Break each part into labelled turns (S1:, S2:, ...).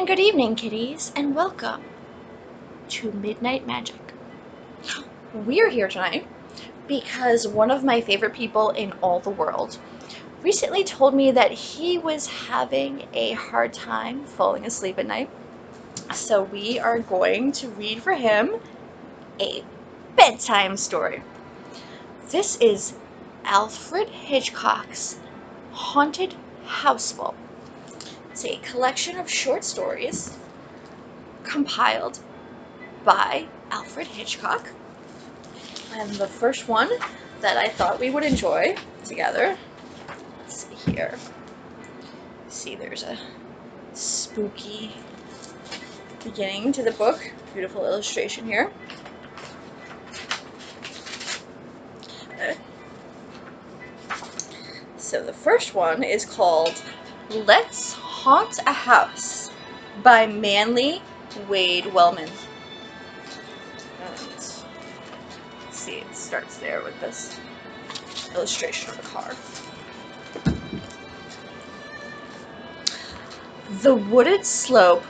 S1: And good evening, kitties, and welcome to Midnight Magic. We're here tonight because one of my favorite people in all the world recently told me that he was having a hard time falling asleep at night. So we are going to read for him a bedtime story. This is Alfred Hitchcock's Haunted Houseful. It's a collection of short stories compiled by Alfred Hitchcock. And the first one that I thought we would enjoy together, let's see here. See, there's a spooky beginning to the book. Beautiful illustration here. So the first one is called Let's Haunt a House by Manly Wade Wellman. And see, it starts there with this illustration of the car. The wooded slope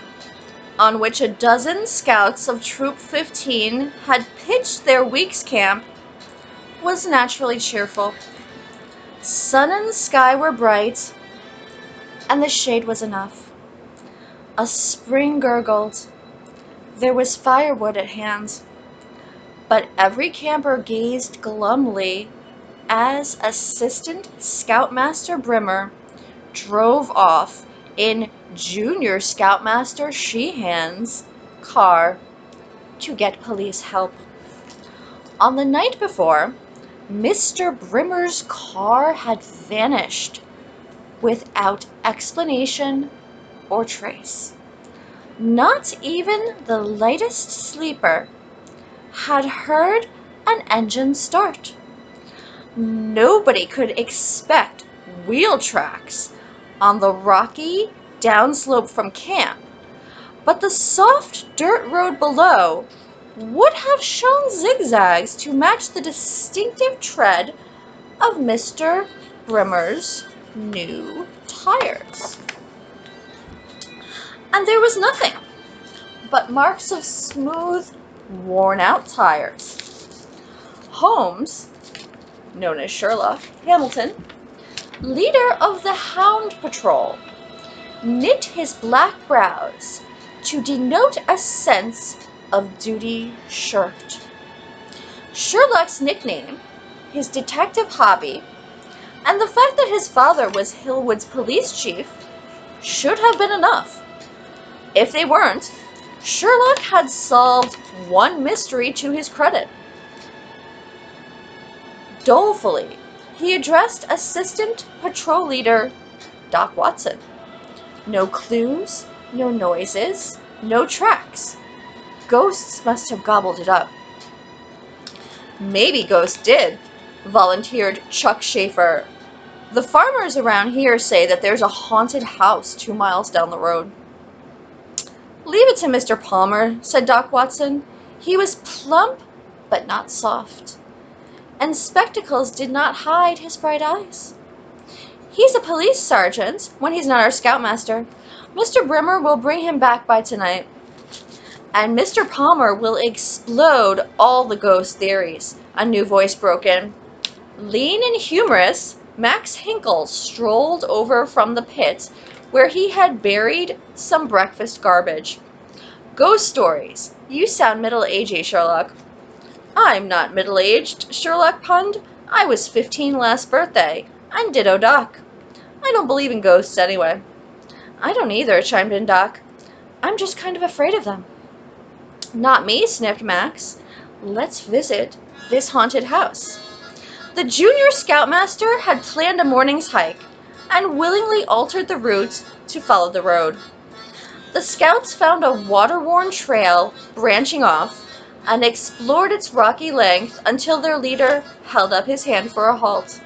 S1: on which a dozen scouts of Troop 15 had pitched their week's camp was naturally cheerful. Sun and sky were bright, and the shade was enough. A spring gurgled. There was firewood at hand, but every camper gazed glumly as Assistant Scoutmaster Brimmer drove off in Junior Scoutmaster Sheehan's car to get police help. On the night before, Mr. Brimmer's car had vanished without explanation or trace. Not even the lightest sleeper had heard an engine start. Nobody could expect wheel tracks on the rocky downslope from camp, but the soft dirt road below would have shown zigzags to match the distinctive tread of Mr. Brimmer's new tires. And there was nothing but marks of smooth, worn-out tires. Holmes, known as Sherlock Hamilton, leader of the Hound Patrol, knit his black brows to denote a sense of duty shirked. Sherlock's nickname, his detective hobby, and the fact that his father was Hillwood's police chief should have been enough. If they weren't, Sherlock had solved one mystery to his credit. Dolefully, he addressed Assistant Patrol Leader Doc Watson. No clues, no noises, no tracks. Ghosts must have gobbled it up. Maybe ghosts did, volunteered Chuck Schaefer. The farmers around here say that there's a haunted house 2 miles down the road. Leave it to Mr. Palmer, said Doc Watson. He was plump, but not soft, and spectacles did not hide his bright eyes. He's a police sergeant when he's not our scoutmaster. Mr. Brimmer will bring him back by tonight, and Mr. Palmer will explode all the ghost theories. A new voice broke in. Lean and humorous, Max Hinkle strolled over from the pit where he had buried some breakfast garbage. Ghost stories. You sound middle-aged, Sherlock. I'm not middle-aged, Sherlock punned. I was 15 last birthday. I'm ditto Doc. I don't believe in ghosts anyway. I don't either, chimed in Doc. I'm just kind of afraid of them. Not me, sniffed Max. Let's visit this haunted house. The junior scoutmaster had planned a morning's hike and willingly altered the route to follow the road. The scouts found a water-worn trail branching off and explored its rocky length until their leader held up his hand for a halt.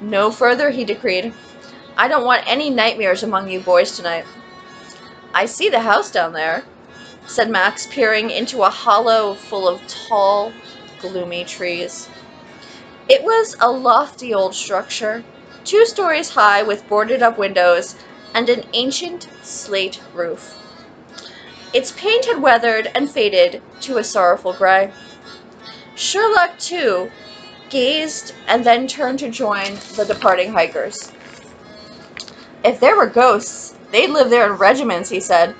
S1: No further, he decreed. I don't want any nightmares among you boys tonight. I see the house down there, said Max, peering into a hollow full of tall, gloomy trees. It was a lofty old structure, 2 stories high with boarded-up windows and an ancient slate roof. Its paint had weathered and faded to a sorrowful gray. Sherlock, too, gazed and then turned to join the departing hikers. If there were ghosts, they'd live there in regiments, he said.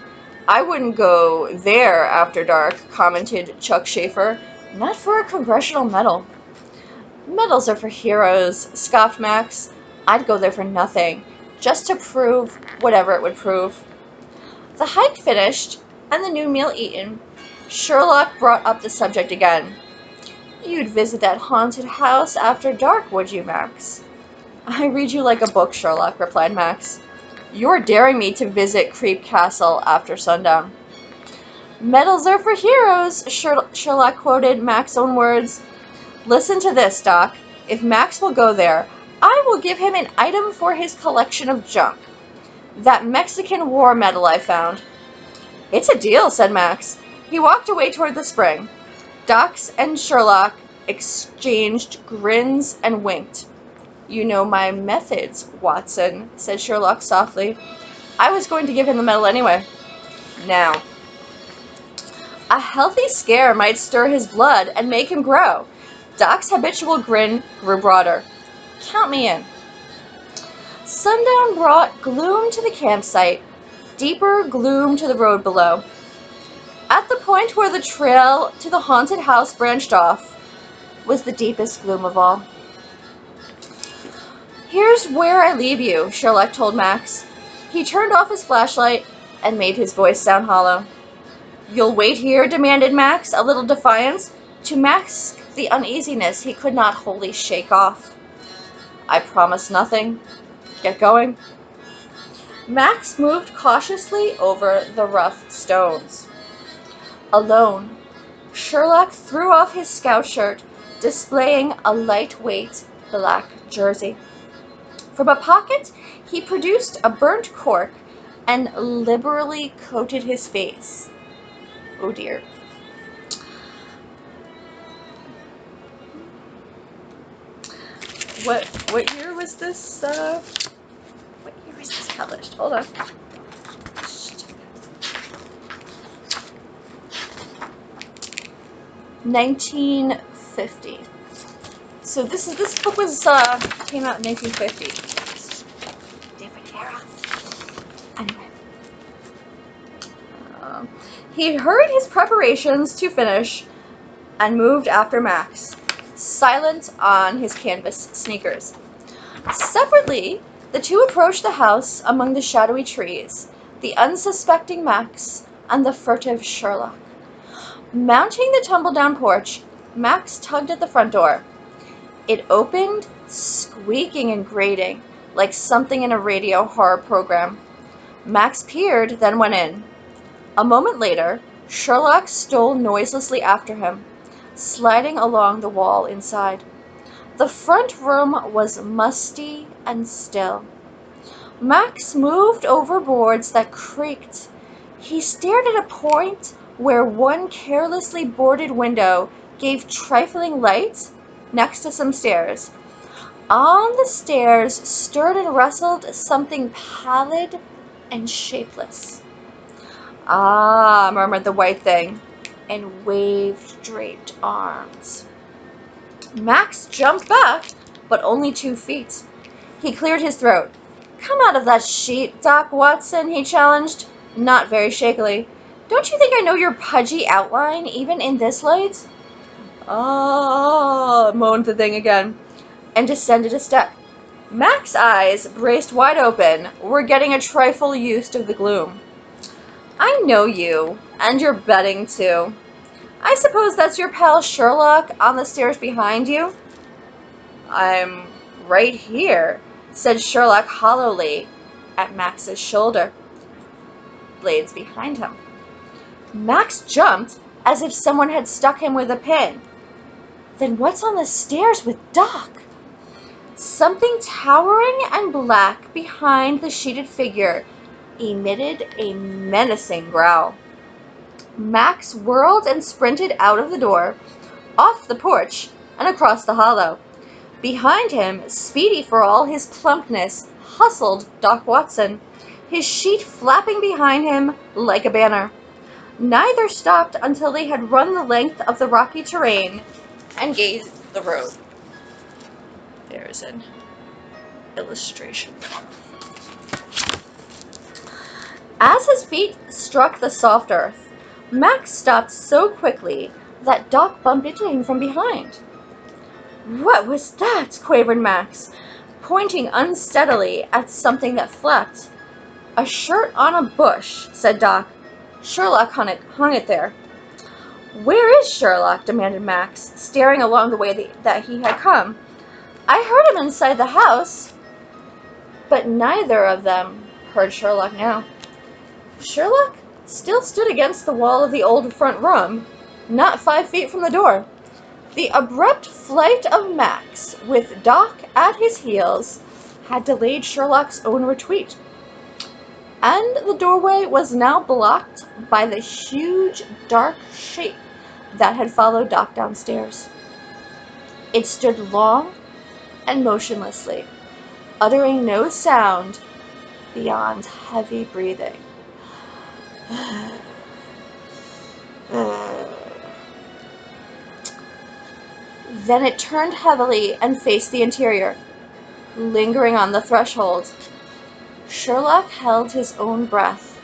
S1: I wouldn't go there after dark, commented Chuck Schaefer. Not for a congressional medal. Medals are for heroes, scoffed Max. I'd go there for nothing, just to prove whatever it would prove. The hike finished, and the noon meal eaten, Sherlock brought up the subject again. You'd visit that haunted house after dark, would you, Max? I read you like a book, Sherlock, replied Max. You're daring me to visit Creep Castle after sundown. Medals are for heroes, Sherlock quoted Max's own words. Listen to this, Doc. If Max will go there, I will give him an item for his collection of junk. That Mexican War medal I found. It's a deal, said Max. He walked away toward the spring. Doc and Sherlock exchanged grins and winked. You know my methods, Watson, said Sherlock softly. I was going to give him the medal anyway. Now, a healthy scare might stir his blood and make him grow. Doc's habitual grin grew broader. Count me in. Sundown brought gloom to the campsite, deeper gloom to the road below. At the point where the trail to the haunted house branched off was the deepest gloom of all. Here's where I leave you, Sherlock told Max. He turned off his flashlight and made his voice sound hollow. You'll wait here, demanded Max, a little defiance, to mask the uneasiness he could not wholly shake off. I promise nothing. Get going. Max moved cautiously over the rough stones. Alone, Sherlock threw off his scout shirt, displaying a lightweight black jersey. From a pocket, he produced a burnt cork and liberally coated his face. Oh dear. What year was this? What year was this published? Hold on. 1950. So this book was came out in 1950. Different era. Anyway, he hurried his preparations to finish and moved after Max, silent on his canvas sneakers. Separately, the two approached the house among the shadowy trees, the unsuspecting Max and the furtive Sherlock. Mounting the tumble-down porch, Max tugged at the front door. It opened, squeaking and grating, like something in a radio horror program. Max peered, then went in. A moment later, Sherlock stole noiselessly after him, sliding along the wall inside. The front room was musty and still. Max moved over boards that creaked. He stared at a point where one carelessly boarded window gave trifling light next to some stairs. On the stairs stirred and rustled something pallid and shapeless. Ah, murmured the white thing, and waved draped arms. Max jumped back, but only 2 feet. He cleared his throat. Come out of that sheet, Doc Watson, he challenged, not very shakily. Don't you think I know your pudgy outline, even in this light? Ah, moaned the thing again, and descended a step. Max's eyes, braced wide open, were getting a trifle used to the gloom. I know you, and your betting, too. I suppose that's your pal Sherlock on the stairs behind you? I'm right here, said Sherlock hollowly at Max's shoulder, blades behind him. Max jumped as if someone had stuck him with a pin. Then what's on the stairs with Doc? Something towering and black behind the sheeted figure emitted a menacing growl. Max whirled and sprinted out of the door, off the porch, and across the hollow. Behind him, speedy for all his plumpness, hustled Doc Watson. his sheet flapping behind him like a banner. Neither stopped until they had run the length of the rocky terrain and gained the road. There's an illustration. As his feet struck the soft earth, Max stopped so quickly that Doc bumped into him from behind. "What was that?" quavered Max, pointing unsteadily at something that flapped. "A shirt on a bush," said Doc. "Sherlock hung it there." "Where is Sherlock?" demanded Max, staring along the way that he had come. "I heard him inside the house." But neither of them heard Sherlock now. Sherlock still stood against the wall of the old front room, not 5 feet from the door. The abrupt flight of Max, with Doc at his heels, had delayed Sherlock's own retreat, and the doorway was now blocked by the huge, dark shape that had followed Doc downstairs. It stood long and motionlessly, uttering no sound beyond heavy breathing. Then it turned heavily and faced the interior, lingering on the threshold. Sherlock held his own breath,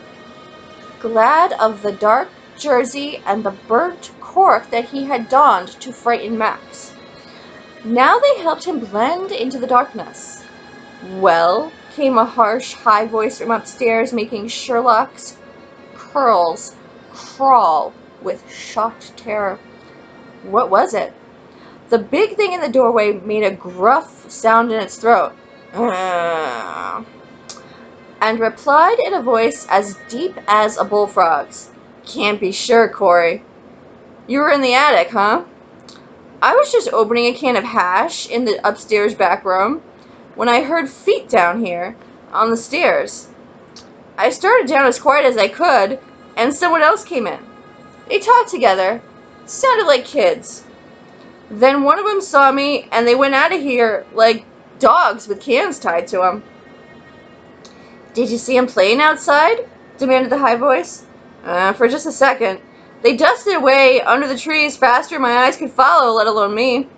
S1: glad of the dark jersey and the burnt cork that he had donned to frighten Max. Now they helped him blend into the darkness. "Well?" came a harsh, high voice from upstairs, making Sherlock's curls crawl with shocked terror. What was it? The big thing in the doorway made a gruff sound in its throat, and replied in a voice as deep as a bullfrog's. "Can't be sure, Corey. You were in the attic, huh?" "I was just opening a can of hash in the upstairs back room when I heard feet down here on the stairs. I started down as quiet as I could, and someone else came in. They talked together. Sounded like kids. Then one of them saw me, and they went out of here like dogs with cans tied to them." "Did you see them playing outside?" demanded the high voice. For just a second. They dusted away under the trees faster than my eyes could follow, let alone me.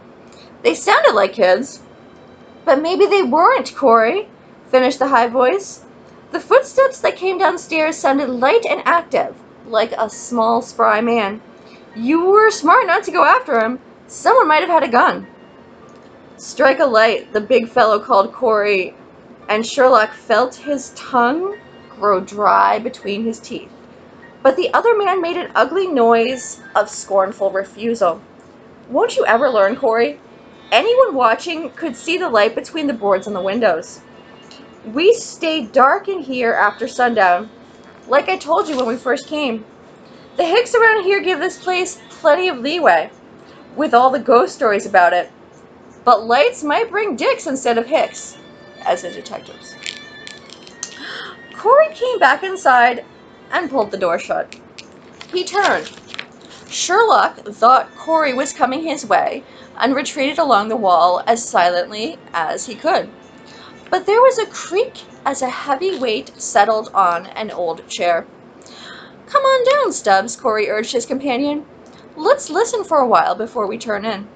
S1: They sounded like kids." "But maybe they weren't, Corey," finished the high voice. The footsteps that came downstairs sounded light and active, like a small, spry man. "You were smart not to go after him. Someone might have had a gun." "Strike a light," the big fellow called Corey, and Sherlock felt his tongue grow dry between his teeth. But the other man made an ugly noise of scornful refusal. "Won't you ever learn, Corey? Anyone watching could see the light between the boards on the windows. We stay dark in here after sundown, like I told you when we first came. The hicks around here give this place plenty of leeway, with all the ghost stories about it. But lights might bring dicks instead of hicks, as in detectives." Corey came back inside and pulled the door shut. He turned. Sherlock thought Corey was coming his way and retreated along the wall as silently as he could. But there was a creak as a heavy weight settled on an old chair. "Come on down, Stubbs," Corey urged his companion. "Let's listen for a while before we turn in."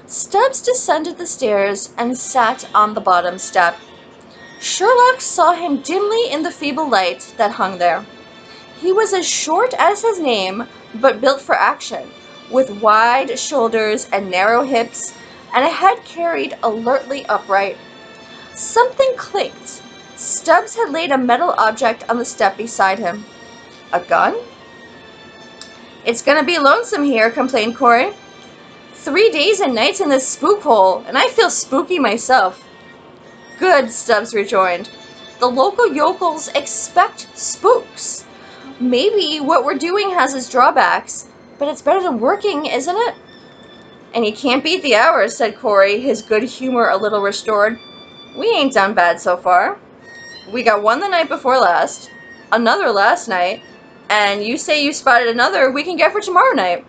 S1: Stubbs descended the stairs and sat on the bottom step. Sherlock saw him dimly in the feeble light that hung there. He was as short as his name, but built for action, with wide shoulders and narrow hips, and a head carried alertly upright. Something clicked. Stubbs had laid a metal object on the step beside him. A gun? "It's gonna be lonesome here," complained Corey. 3 days and nights in this spook hole, and I feel spooky myself." "Good," Stubbs rejoined. "The local yokels expect spooks. Maybe what we're doing has its drawbacks, but it's better than working, isn't it?" "And you can't beat the hours," said Corey, his good humor a little restored. "We ain't done bad so far. We got one the night before last, another last night, and you say you spotted another we can get for tomorrow night.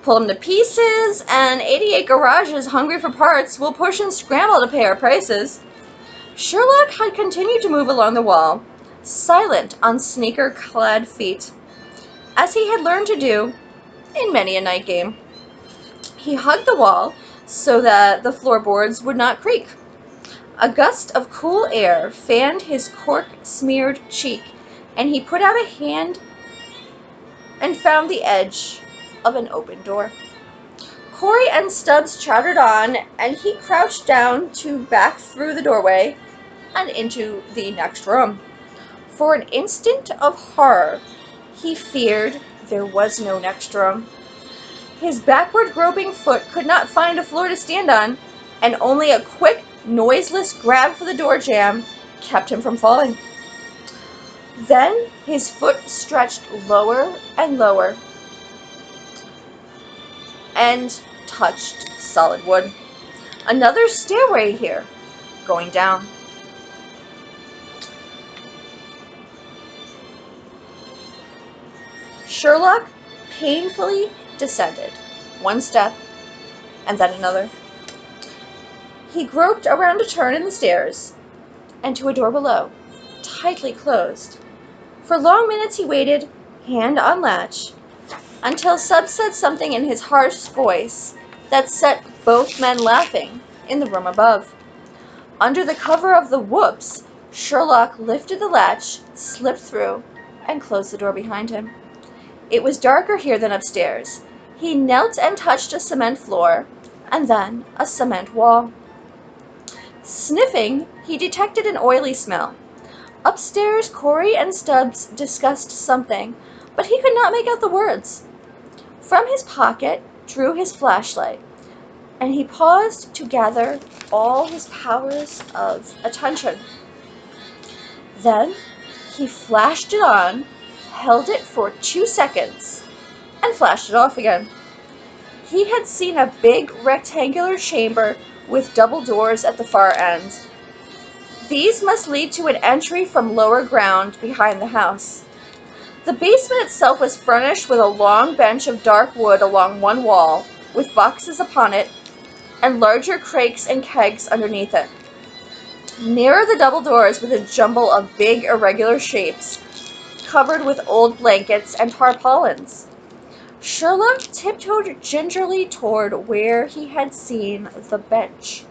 S1: Pull them to pieces, and 88 garages hungry for parts will push and scramble to pay our prices." Sherlock had continued to move along the wall, silent on sneaker-clad feet, as he had learned to do in many a night game. He hugged the wall so that the floorboards would not creak. A gust of cool air fanned his cork-smeared cheek, and he put out a hand and found the edge of an open door. Corey and Stubbs chattered on, and he crouched down to back through the doorway and into the next room. For an instant of horror, he feared there was no next room. His backward groping foot could not find a floor to stand on, and only a quick, noiseless grab for the door jamb kept him from falling. Then his foot stretched lower and lower and touched solid wood. Another stairway here, going down. Sherlock painfully descended, one step and then another. He groped around a turn in the stairs and to a door below, tightly closed. For long minutes he waited, hand on latch, until Stubbs said something in his harsh voice that set both men laughing in the room above. Under the cover of the whoops, Sherlock lifted the latch, slipped through, and closed the door behind him. It was darker here than upstairs. He knelt and touched a cement floor, and then a cement wall. Sniffing, he detected an oily smell. Upstairs, Corey and Stubbs discussed something, but he could not make out the words. From his pocket drew his flashlight, and he paused to gather all his powers of attention. Then he flashed it on, held it for 2 seconds, and flashed it off again. He had seen a big rectangular chamber with double doors at the far end. These must lead to an entry from lower ground behind the house. The basement itself was furnished with a long bench of dark wood along one wall, with boxes upon it, and larger crates and kegs underneath it. Nearer the double doors was a jumble of big irregular shapes, covered with old blankets and tarpaulins. Sherlock tiptoed gingerly toward where he had seen the bench.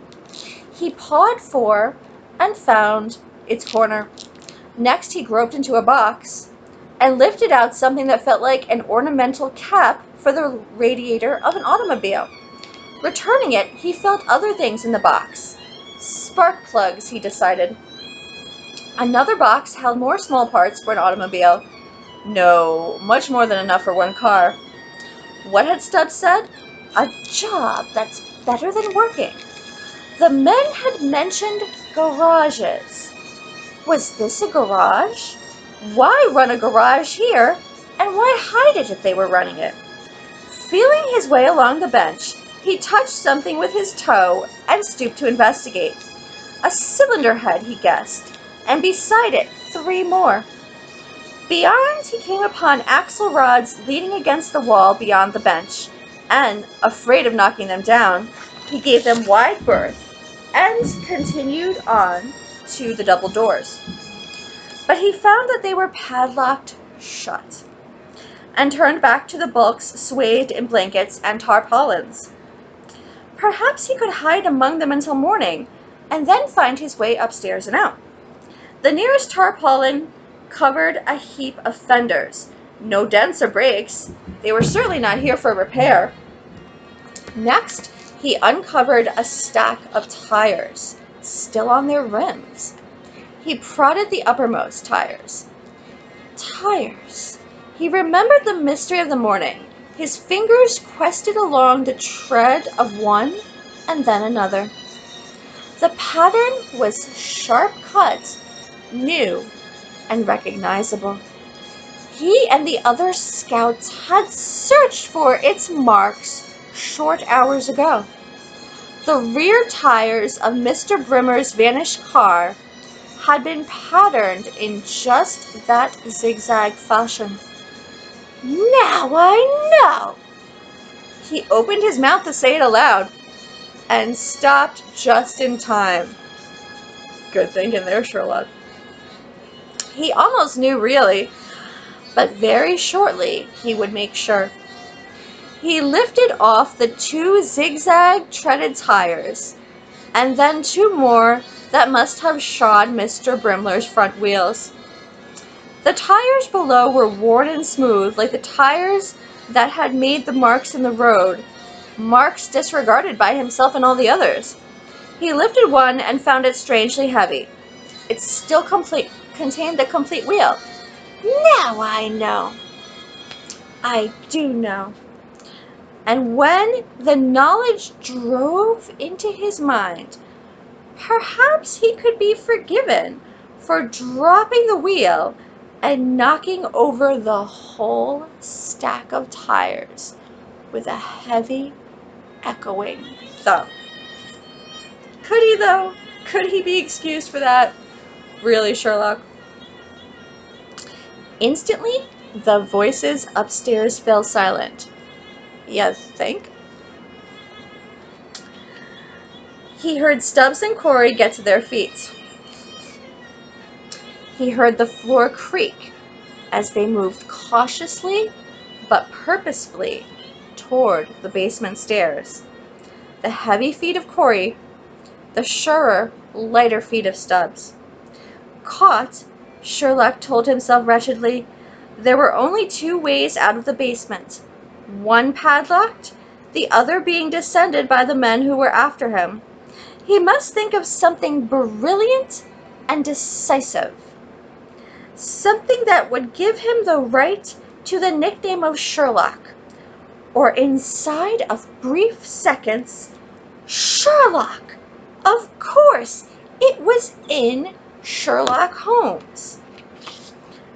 S1: He pawed for and found its corner. Next he groped into a box and lifted out something that felt like an ornamental cap for the radiator of an automobile. Returning it, he felt other things in the box. Spark plugs, he decided. Another box held more small parts for an automobile. No, much more than enough for one car. What had Stubbs said? A job that's better than working. The men had mentioned garages. Was this a garage? Why run a garage here, and why hide it if they were running it? Feeling his way along the bench, he touched something with his toe and stooped to investigate. A cylinder head, he guessed, and beside it 3 more. Beyond, he came upon axle rods leaning against the wall beyond the bench, and, afraid of knocking them down, he gave them wide berth and continued on to the double doors. But he found that they were padlocked shut, and turned back to the bulks swathed in blankets and tarpaulins. Perhaps he could hide among them until morning, and then find his way upstairs and out. The nearest tarpaulin covered a heap of fenders. No dents or breaks. They were certainly not here for repair. Next, he uncovered a stack of tires, still on their rims. He prodded the uppermost tires. Tires. He remembered the mystery of the morning. His fingers quested along the tread of one and then another. The pattern was sharp cut, new, and recognizable. He and the other scouts had searched for its marks short hours ago. The rear tires of Mr. Brimmer's vanished car had been patterned in just that zigzag fashion. Now I know! He opened his mouth to say it aloud, and stopped just in time. Good thinking there, Sherlock. He almost knew, really, but very shortly he would make sure. He lifted off the 2 zigzag-treaded tires, and then 2 more that must have shod Mr. Brimler's front wheels. The tires below were worn and smooth, like the tires that had made the marks in the road, marks disregarded by himself and all the others. He lifted one and found it strangely heavy. It still contained the complete wheel. Now I know. I do know. And when the knowledge drove into his mind, perhaps he could be forgiven for dropping the wheel and knocking over the whole stack of tires with a heavy, echoing thump. Could he, though? Could he be excused for that? Really, Sherlock? Instantly, the voices upstairs fell silent. You think? He heard Stubbs and Corey get to their feet. He heard the floor creak as they moved cautiously but purposefully toward the basement stairs. The heavy feet of Corey, the surer, lighter feet of Stubbs. Caught, Sherlock told himself wretchedly. There were only 2 ways out of the basement, one padlocked, the other being descended by the men who were after him. He must think of something brilliant and decisive. Something that would give him the right to the nickname of Sherlock. Or inside of brief seconds, Sherlock! Of course, it was in Sherlock Holmes.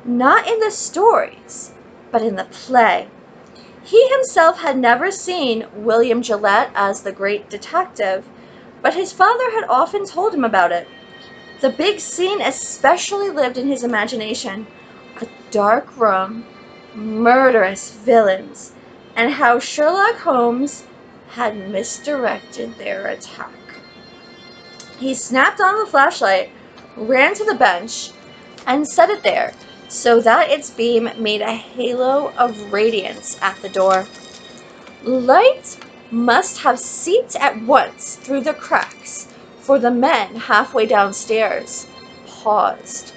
S1: Not in the stories, but in the play. He himself had never seen William Gillette as the great detective, but his father had often told him about it. The big scene especially lived in his imagination. A dark room, murderous villains, and how Sherlock Holmes had misdirected their attack. He snapped on the flashlight, ran to the bench, and set it there so that its beam made a halo of radiance at the door. Light must have seeped at once through the cracks, for the men halfway downstairs paused.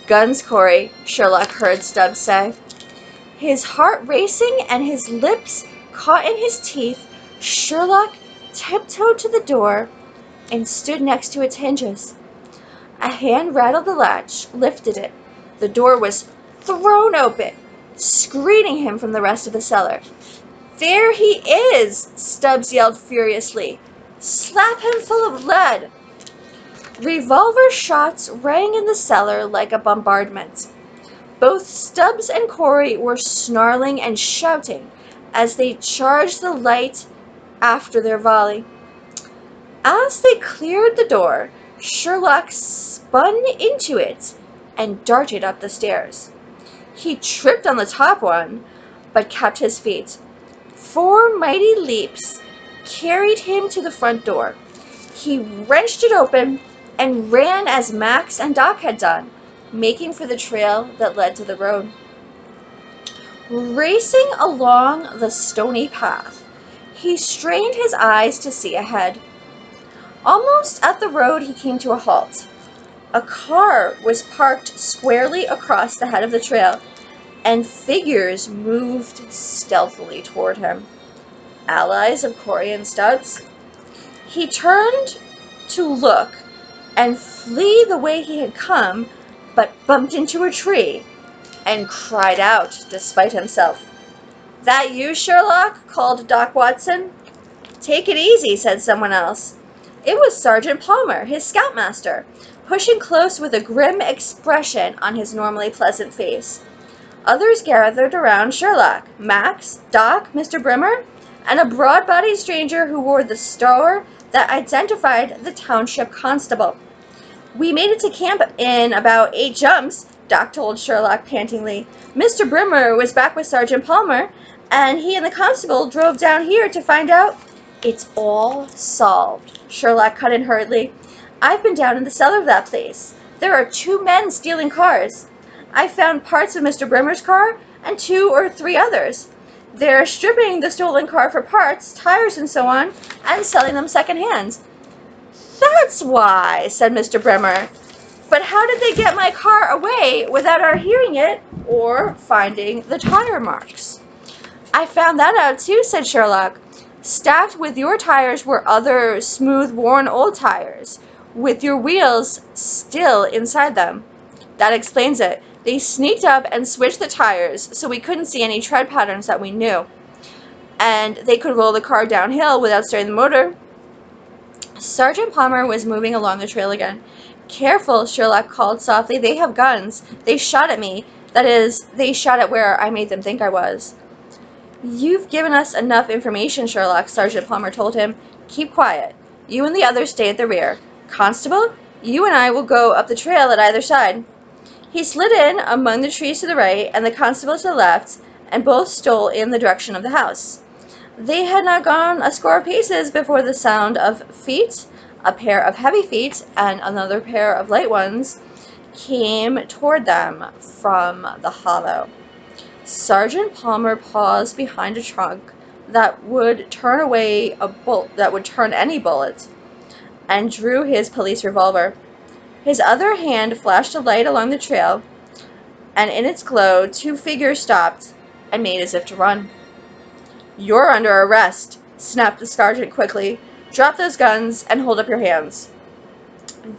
S1: Guns, Corey, Sherlock heard Stubbs say. His heart racing and his lips caught in his teeth, Sherlock tiptoed to the door and stood next to its hinges. A hand rattled the latch, lifted it. The door was thrown open, screening him from the rest of the cellar. There he is, Stubbs yelled furiously. Slap him full of lead. Revolver shots rang in the cellar like a bombardment. Both Stubbs and Corey were snarling and shouting as they charged the light after their volley. As they cleared the door, Sherlock spun into it and darted up the stairs. He tripped on the top one, but kept his feet. 4 mighty leaps carried him to the front door. He wrenched it open and ran as Max and Doc had done, making for the trail that led to the road. Racing along the stony path, he strained his eyes to see ahead. Almost at the road, he came to a halt. A car was parked squarely across the head of the trail, and figures moved stealthily toward him. Allies of Corey and Stubbs. He turned to look and flee the way he had come, but bumped into a tree and cried out despite himself. That you, Sherlock? Called Doc Watson. Take it easy, said someone else. It was Sergeant Palmer, his scoutmaster, pushing close with a grim expression on his normally pleasant face. Others gathered around Sherlock, Max, Doc, Mr. Brimmer, and a broad-bodied stranger who wore the star that identified the township constable. We made it to camp in about 8 jumps, Doc told Sherlock pantingly. Mr. Brimmer was back with Sergeant Palmer, and he and the constable drove down here to find out. It's all solved, Sherlock cut in hurriedly. I've been down in the cellar of that place. There are 2 men stealing cars. I found parts of Mr. Brimmer's car and 2 or 3 others. They're stripping the stolen car for parts, tires, and so on, and selling them secondhand. That's why, said Mr. Brimmer. But how did they get my car away without our hearing it or finding the tire marks? I found that out too, said Sherlock. Stacked with your tires were other smooth, worn old tires, with your wheels still inside them. That explains it. They sneaked up and switched the tires so we couldn't see any tread patterns that we knew. And they could roll the car downhill without starting the motor. Sergeant Palmer was moving along the trail again. Careful, Sherlock called softly. They have guns. They shot at me. That is, they shot at where I made them think I was. You've given us enough information, Sherlock, Sergeant Palmer told him. Keep quiet. You and the others stay at the rear. Constable, you and I will go up the trail at either side. He slid in among the trees to the right and the constable to the left, and both stole in the direction of the house. They had not gone a score of paces before the sound of feet, a pair of heavy feet and another pair of light ones, came toward them from the hollow. Sergeant Palmer paused behind a trunk that would turn any bullet, and drew his police revolver. His other hand flashed a light along the trail, and in its glow 2 figures stopped and made as if to run. You're under arrest, snapped the sergeant quickly. Drop those guns and hold up your hands.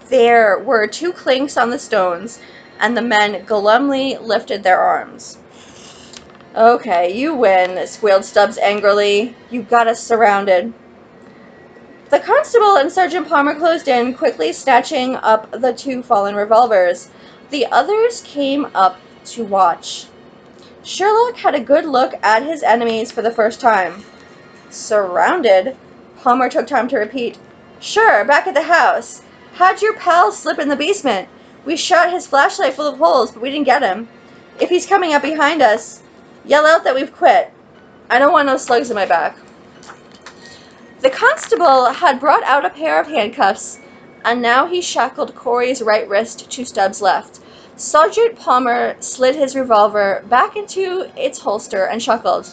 S1: There were 2 clinks on the stones, and the men glumly lifted their arms. Okay, you win, squealed Stubbs angrily. You got us surrounded. The constable and Sergeant Palmer closed in, quickly snatching up the 2 fallen revolvers. The others came up to watch. Sherlock had a good look at his enemies for the first time. Surrounded? Palmer took time to repeat. Sure, back at the house. How'd your pal slip in the basement? We shot his flashlight full of holes, but we didn't get him. If he's coming up behind us, yell out that we've quit. I don't want no slugs in my back. The constable had brought out a pair of handcuffs, and now he shackled Corey's right wrist to Stubbs' left. Sergeant Palmer slid his revolver back into its holster and chuckled.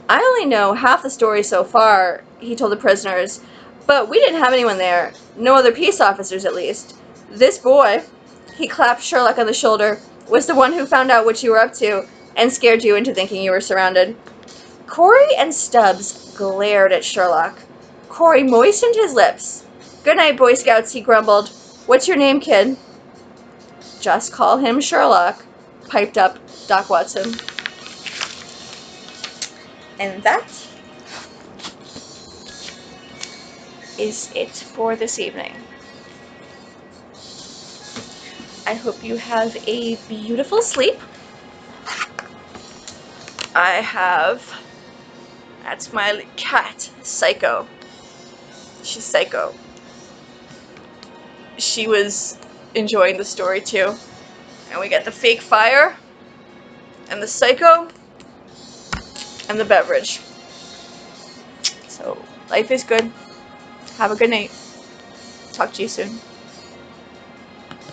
S1: I only know half the story so far, he told the prisoners, but we didn't have anyone there. No other peace officers, at least. This boy, he clapped Sherlock on the shoulder, was the one who found out what you were up to and scared you into thinking you were surrounded. Corey and Stubbs glared at Sherlock. Corey moistened his lips. Good night, Boy Scouts, he grumbled. What's your name, kid? Just call him Sherlock, piped up Doc Watson. And that is it for this evening. I hope you have a beautiful sleep. That's my cat, Psycho. She's Psycho. She was enjoying the story too. And we got the fake fire, and the Psycho, and the beverage. So, life is good. Have a good night. Talk to you soon.